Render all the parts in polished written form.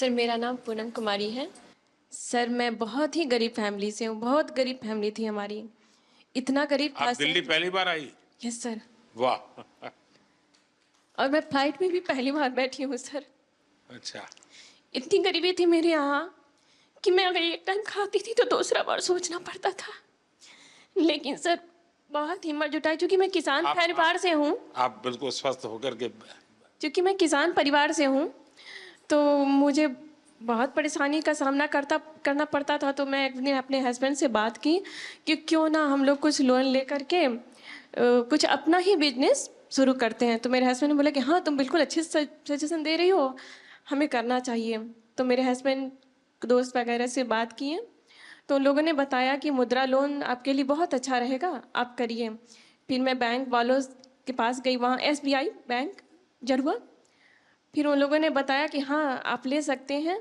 Sir मेरा नाम पूनम कुमारी है। सर मैं बहुत ही गरीब फैमिली से हूँ, बहुत गरीब फैमिली थी हमारी। इतना गरीब था आप दिल्ली सर। पहली बार आई? Yes sir. वाह। और मैं फ्लाइट में भी पहली बार बैठी हूँ सर। अच्छा। इतनी गरीबी थी मेरे यहाँ कि मैं अगर एक टाइम खाती थी तो दूसरा बार सोचना पड़ता था। लेकिन सर बहुत हिम्मत जुटाई, क्योंकि मैं किसान परिवार से हूँ। आप बिल्कुल स्वस्थ होकर के। क्योंकि मैं किसान परिवार से हूँ तो मुझे बहुत परेशानी का सामना करना पड़ता था। तो मैं एक दिन अपने हस्बैंड से बात की कि क्यों ना हम लोग कुछ लोन लेकर के कुछ अपना ही बिजनेस शुरू करते हैं। तो मेरे हस्बैंड ने बोला कि हाँ तुम बिल्कुल अच्छे सजेशन दे रही हो, हमें करना चाहिए। तो मेरे हस्बैंड दोस्त वगैरह से बात किए तो उन लोगों ने बताया कि मुद्रा लोन आपके लिए बहुत अच्छा रहेगा, आप करिए। फिर मैं बैंक वालों के पास गई, वहाँ SBI बैंक जरुआ। फिर उन लोगों ने बताया कि हाँ आप ले सकते हैं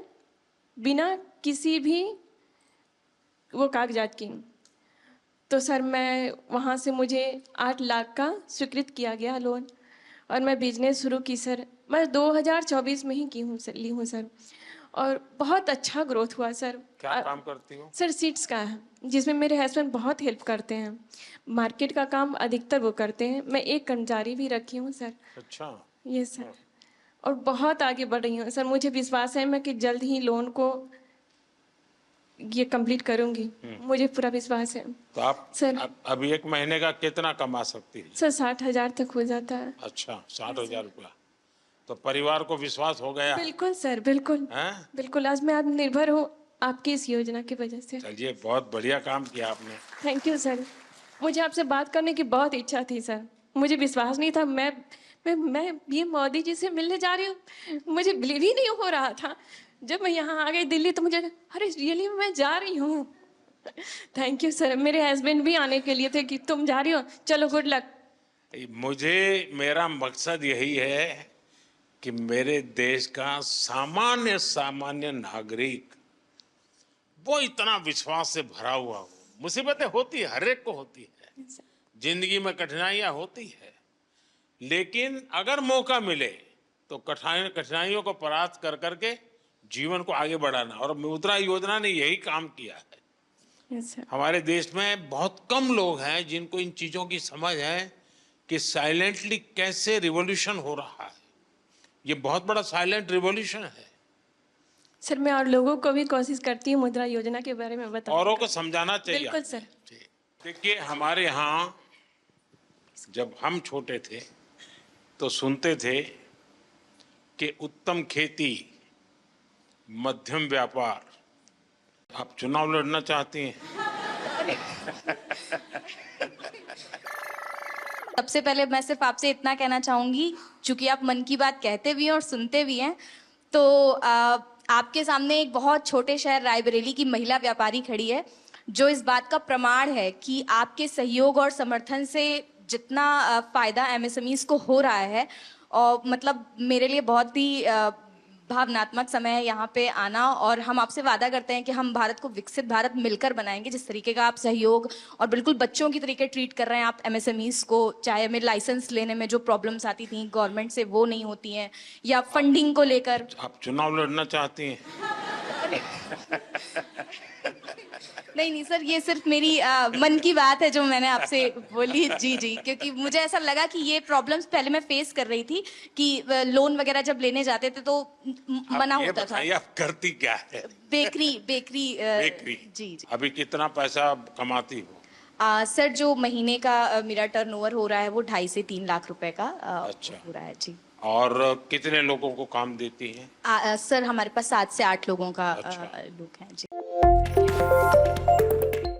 बिना किसी भी वो कागजात की। तो सर मैं वहाँ से मुझे 8 लाख का स्वीकृत किया गया लोन और मैं बिजनेस शुरू की सर। मैं 2024 में ही की हूँ सर, ली हूँ सर। और बहुत अच्छा ग्रोथ हुआ सर। क्या काम करती हो? सर सीड्स का है, जिसमें मेरे हस्बैंड बहुत हेल्प करते हैं। मार्केट का काम अधिकतर वो करते हैं, मैं एक कर्मचारी भी रखी हूँ सर। अच्छा। ये सर। और बहुत आगे बढ़ रही हूँ सर। मुझे विश्वास है मैं कि जल्द ही लोन को ये कंप्लीट करूंगी, मुझे पूरा विश्वास है। तो आप सर अभी एक महीने का कितना कमा सकती है? सर 60,000 तक हो जाता है। अच्छा, 60,000 रुपया। तो परिवार को विश्वास हो गया? बिल्कुल सर, बिल्कुल। हैं? बिल्कुल, आज मैं आत्मनिर्भर हूँ आपकी इस योजना की वजह से। चलिए, बहुत बढ़िया काम किया आपने। Thank you sir. मुझे आपसे बात करने की बहुत इच्छा थी सर। मुझे विश्वास नहीं था मैं ये मोदी जी से मिलने जा रही हूँ। मुझे बिलीव ही नहीं हो रहा था। जब मैं यहाँ आ गई दिल्ली तो मुझे अरे रियली मैं जा रही हूँ। Thank you sir. मेरे हस्बैंड भी आने के लिए थे कि तुम जा रही हो, चलो गुड लक। मेरा मकसद यही है कि मेरे देश का सामान्य सामान्य नागरिक वो इतना विश्वास से भरा हुआ हो। मुसीबतें होती है, हर एक को होती है, जिंदगी में कठिनाइयां होती है, लेकिन अगर मौका मिले तो कठिनाइयों को परास्त कर करके जीवन को आगे बढ़ाना। और मुद्रा योजना ने यही काम किया है। Yes sir. हमारे देश में बहुत कम लोग हैं जिनको इन चीजों की समझ है कि साइलेंटली कैसे रिवॉल्यूशन हो रहा है। ये बहुत बड़ा साइलेंट रिवॉल्यूशन है। सर मैं और लोगों को भी कोशिश करती हूँ मुद्रा योजना के बारे में बताने औरों का। को समझाना चाहिए। बिल्कुल सर। देखिए, हमारे यहाँ जब हम छोटे थे तो सुनते थे कि उत्तम खेती, मध्यम व्यापार। आप चुनाव लड़ना चाहती हैं? सबसे पहले मैं सिर्फ आपसे इतना कहना चाहूंगी, चूंकि आप मन की बात कहते भी हैं और सुनते भी हैं, तो आपके सामने एक बहुत छोटे शहर रायबरेली की महिला व्यापारी खड़ी है, जो इस बात का प्रमाण है कि आपके सहयोग और समर्थन से जितना फायदा MSMEs को हो रहा है, और मतलब मेरे लिए बहुत ही भावनात्मक समय है यहाँ पे आना। और हम आपसे वादा करते हैं कि हम भारत को विकसित भारत मिलकर बनाएंगे। जिस तरीके का आप सहयोग और बिल्कुल बच्चों की तरीके ट्रीट कर रहे हैं आप MSMEs को, चाहे हमें लाइसेंस लेने में जो प्रॉब्लम्स आती थी गवर्नमेंट से वो नहीं होती हैं, या फंडिंग को लेकर। आप चुनाव लड़ना चाहती हैं? नहीं सर, ये सिर्फ मेरी मन की बात है जो मैंने आपसे बोली। जी जी, क्योंकि मुझे ऐसा लगा कि ये प्रॉब्लम्स पहले मैं फेस कर रही थी कि लोन वगैरह जब लेने जाते थे तो मना होता था। आप करती क्या है? Bakery bakery. जी जी। अभी कितना पैसा कमाती हो? सर जो महीने का मेरा टर्नओवर हो रहा है वो 2.5 से 3 लाख रुपए का अच्छा हो रहा है जी। और कितने लोगों को काम देती हैं? सर हमारे पास 7 से 8 लोगों का अच्छा। लोग हैं जी।